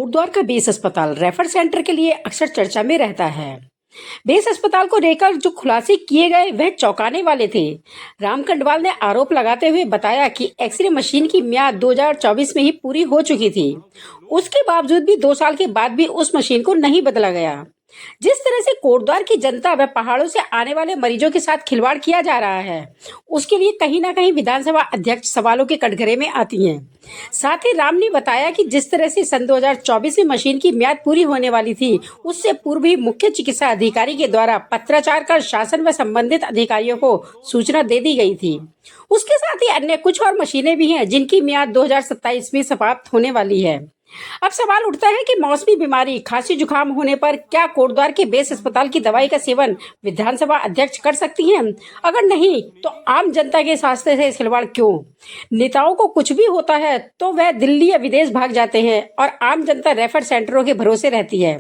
कोटद्वार का बेस अस्पताल refer centre के लिए अक्सर चर्चा में रहता है। बेस अस्पताल को लेकर जो खुलासे किए गए वह चौंकाने वाले थे। राम कंडवाल ने आरोप लगाते हुए बताया कि एक्सरे मशीन की म्याद 2024 में ही पूरी हो चुकी थी। उसके बावजूद भी 2 साल के बाद भी उस मशीन को नहीं बदला गया। जिस तरह से कोटद्वार की जनता व पहाड़ों से आने वाले मरीजों के साथ खिलवाड़ किया जा रहा है, उसके लिए कहीं ना कहीं विधानसभा अध्यक्ष सवालों के कटघरे में आती हैं। साथ ही राम ने बताया कि जिस तरह से सन 2024 में मशीन की म्याद पूरी होने वाली थी, उससे पूर्व ही मुख्य चिकित्सा अधिकारी के द्वारा पत्राचार कर शासन व संबंधित अधिकारियों को सूचना दे दी गई थी। उसके साथ ही अन्य कुछ और मशीनें भी हैं जिनकी म्याद 2027 में समाप्त होने वाली है। अब सवाल उठता है कि मौसमी बीमारी खांसी जुकाम होने पर क्या कोटद्वार के बेस अस्पताल की दवाई का सेवन विधानसभा अध्यक्ष कर सकती हैं? अगर नहीं तो आम जनता के स्वास्थ्य से खिलवाड़ क्यों? नेताओं को कुछ भी होता है तो वह दिल्ली या विदेश भाग जाते हैं और आम जनता रेफर सेंटरों के भरोसे रहती है।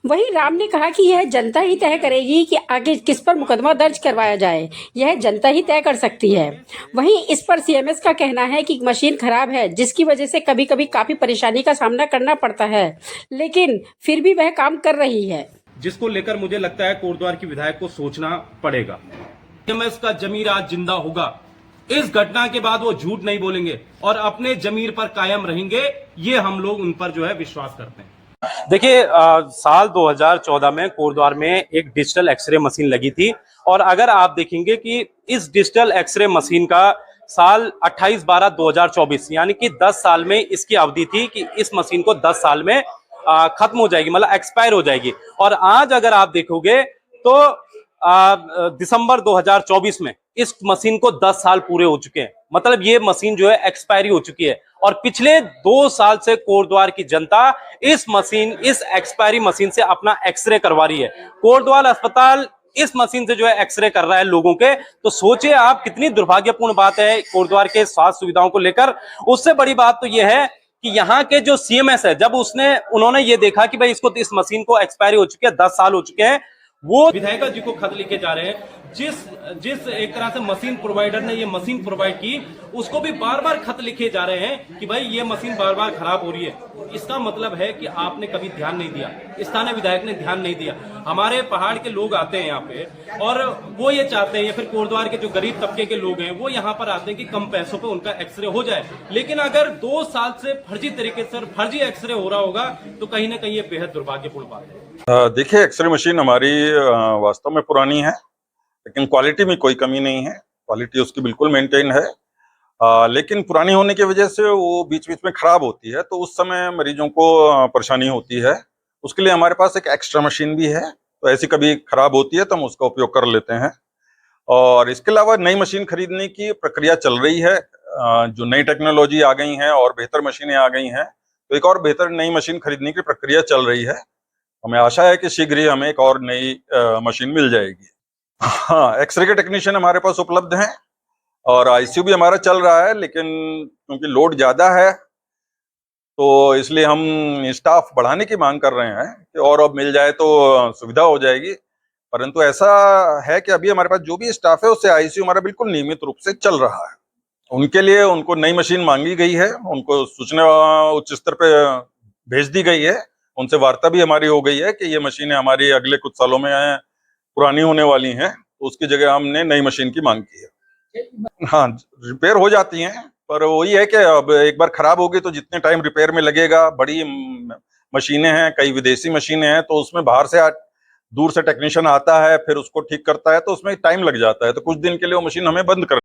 वहीं राम ने कहा कि यह जनता ही तय करेगी कि आगे किस पर मुकदमा दर्ज करवाया जाए, यह जनता ही तय कर सकती है। वहीं इस पर सीएमएस का कहना है कि मशीन खराब है, जिसकी वजह से कभी कभी काफी परेशानी का सामना करना पड़ता है, लेकिन फिर भी वह काम कर रही है। जिसको लेकर मुझे लगता है कोटद्वार की विधायक को सोचना पड़ेगा। सीएमएस का जमीर आज जिंदा होगा। इस घटना के बाद वो झूठ नहीं बोलेंगे और अपने जमीर पर कायम रहेंगे। ये हम लोग उन पर जो है विश्वास करते हैं। देखिए, साल 2014 में कोटद्वार में एक डिजिटल एक्सरे मशीन लगी थी और अगर आप देखेंगे कि इस डिजिटल एक्सरे मशीन का साल 28/12/2024 यानी कि 10 साल में इसकी अवधि थी कि इस मशीन को 10 साल में खत्म हो जाएगी, मतलब एक्सपायर हो जाएगी। और आज अगर आप देखोगे तो दिसंबर 2024 में इस मशीन को 10 साल पूरे हो चुके हैं, मतलब ये मशीन जो है एक्सपायरी हो चुकी है। और पिछले 2 साल से कोटद्वार की जनता इस एक्सपायरी मशीन से अपना एक्सरे करवा रही है। कोटद्वार अस्पताल इस मशीन से जो है एक्सरे कर रहा है लोगों के। तो सोचिए आप कितनी दुर्भाग्यपूर्ण बात है कोटद्वार के स्वास्थ्य सुविधाओं को लेकर। उससे बड़ी बात तो यह है कि यहाँ के जो सीएमएस है, जब उन्होंने ये देखा कि भाई इस मशीन को एक्सपायरी हो चुकी है, 10 साल हो चुके हैं, वो विधायक जी को खत लिखे जा रहे हैं। जिस एक तरह से मशीन प्रोवाइडर ने ये मशीन प्रोवाइड की, उसको भी बार बार खत लिखे जा रहे हैं कि भाई ये मशीन बार बार खराब हो रही है। इसका मतलब है कि आपने कभी ध्यान नहीं दिया, स्थानीय विधायक ने ध्यान नहीं दिया। हमारे पहाड़ के लोग आते हैं यहाँ पे और वो ये चाहते हैं, या फिर कोटद्वार के जो गरीब तबके के लोग हैं वो यहाँ पर आते हैं कि कम पैसों पे उनका एक्सरे हो जाए। लेकिन अगर 2 साल से फर्जी तरीके से फर्जी एक्सरे हो रहा होगा तो कहीं ना कहीं ये बेहद दुर्भाग्यपूर्ण बात है। देखिए, एक्सरे मशीन हमारी वास्तव में पुरानी है, लेकिन क्वालिटी में कोई कमी नहीं है। क्वालिटी उसकी बिल्कुल मेंटेन है, लेकिन पुरानी होने की वजह से वो बीच बीच में खराब होती है, तो उस समय मरीजों को परेशानी होती है। उसके लिए हमारे पास एक एक्स्ट्रा मशीन भी है, तो ऐसी कभी खराब होती है तो हम उसका उपयोग कर लेते हैं। और इसके अलावा नई मशीन खरीदने की प्रक्रिया चल रही है। जो नई टेक्नोलॉजी आ गई है और बेहतर मशीनें आ गई हैं, तो एक और बेहतर नई मशीन खरीदने की प्रक्रिया चल रही है। हमें आशा है कि शीघ्र ही हमें एक और नई मशीन मिल जाएगी। हाँ, एक्सरे के टेक्नीशियन हमारे पास उपलब्ध हैं और आईसीयू भी हमारा चल रहा है, लेकिन क्योंकि लोड ज्यादा है तो इसलिए हम स्टाफ बढ़ाने की मांग कर रहे हैं कि और अब मिल जाए तो सुविधा हो जाएगी। परंतु ऐसा है कि अभी हमारे पास जो भी स्टाफ है उससे आईसीयू हमारा बिल्कुल नियमित रूप से चल रहा है। उनके लिए उनको नई मशीन मांगी गई है, उनको सूचना उच्च स्तर पे भेज दी गई है, उनसे वार्ता भी हमारी हो गई है कि ये मशीनें हमारी अगले कुछ सालों में पुरानी होने वाली हैं, तो उसकी जगह हमने नई मशीन की मांग की है। हाँ, रिपेयर हो जाती हैं, पर वही है कि अब एक बार खराब होगी तो जितने टाइम रिपेयर में लगेगा, बड़ी मशीनें हैं, कई विदेशी मशीनें हैं, तो उसमें बाहर से दूर से टेक्नीशियन आता है, फिर उसको ठीक करता है, तो उसमें टाइम लग जाता है। तो कुछ दिन के लिए वो मशीन हमें बंद कर